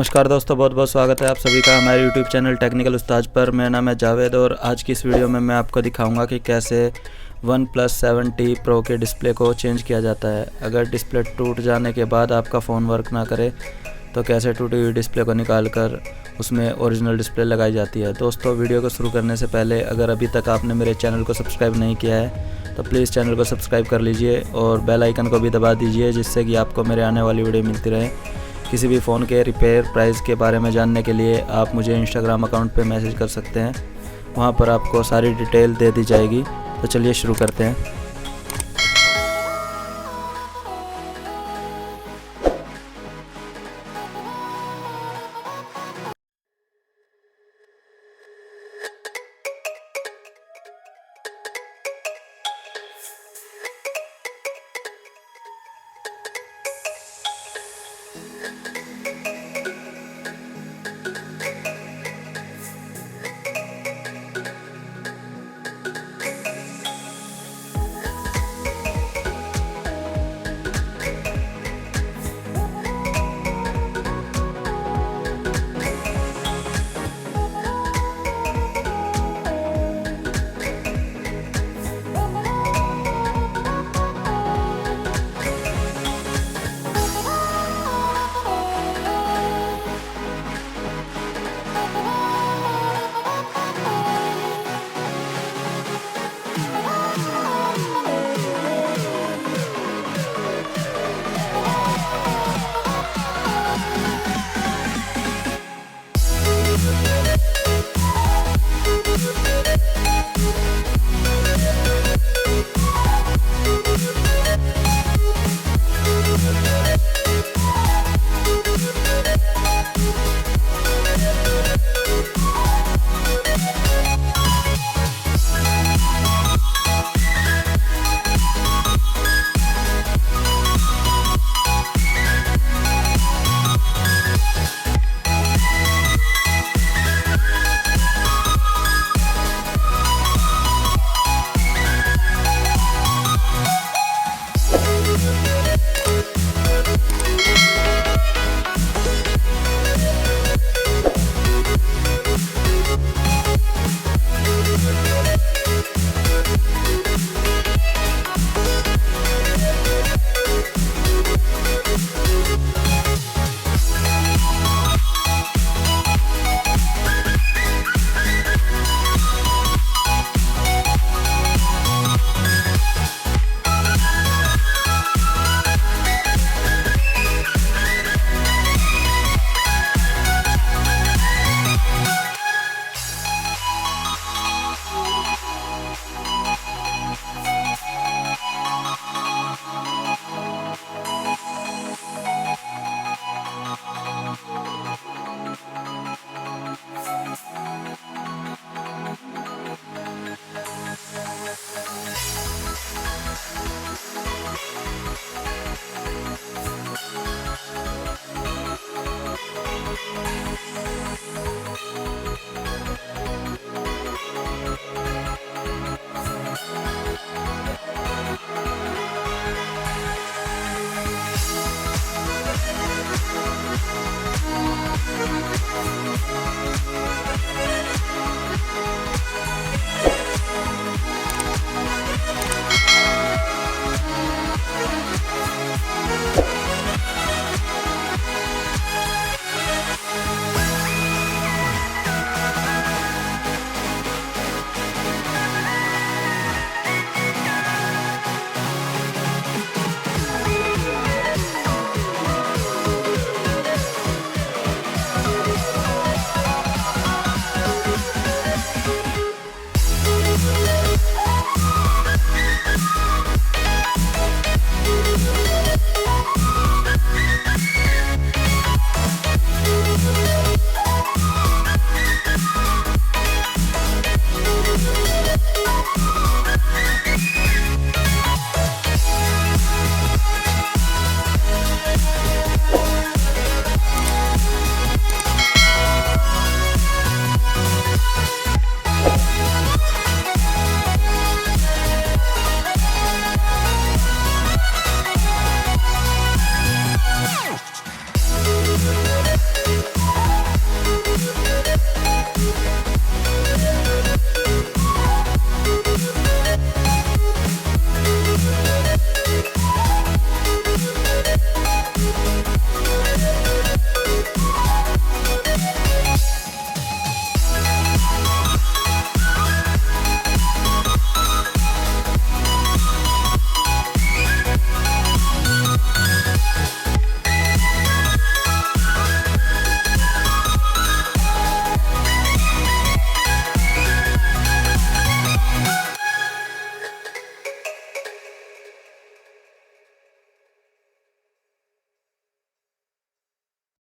नमस्कार दोस्तों, बहुत बहुत स्वागत है आप सभी का हमारे यूट्यूब चैनल टेक्निकल उस्ताज पर। मेरा नाम है जावेद और आज की इस वीडियो में मैं आपको दिखाऊंगा कि कैसे OnePlus 7T Pro के डिस्प्ले को चेंज किया जाता है। अगर डिस्प्ले टूट जाने के बाद आपका फ़ोन वर्क ना करे तो कैसे टूटी हुई डिस्प्ले को निकाल कर उसमें ओरिजिनल डिस्प्ले लगाई जाती है। दोस्तों, वीडियो को शुरू करने से पहले अगर अभी तक आपने मेरे चैनल को सब्सक्राइब नहीं किया है तो प्लीज़ चैनल को सब्सक्राइब कर लीजिए और बेल आइकन को भी दबा दीजिए, जिससे कि आपको मेरे आने वाली वीडियो मिलती रहे। किसी भी फ़ोन के रिपेयर प्राइस के बारे में जानने के लिए आप मुझे इंस्टाग्राम अकाउंट पे मैसेज कर सकते हैं, वहाँ पर आपको सारी डिटेल दे दी जाएगी। तो चलिए शुरू करते हैं।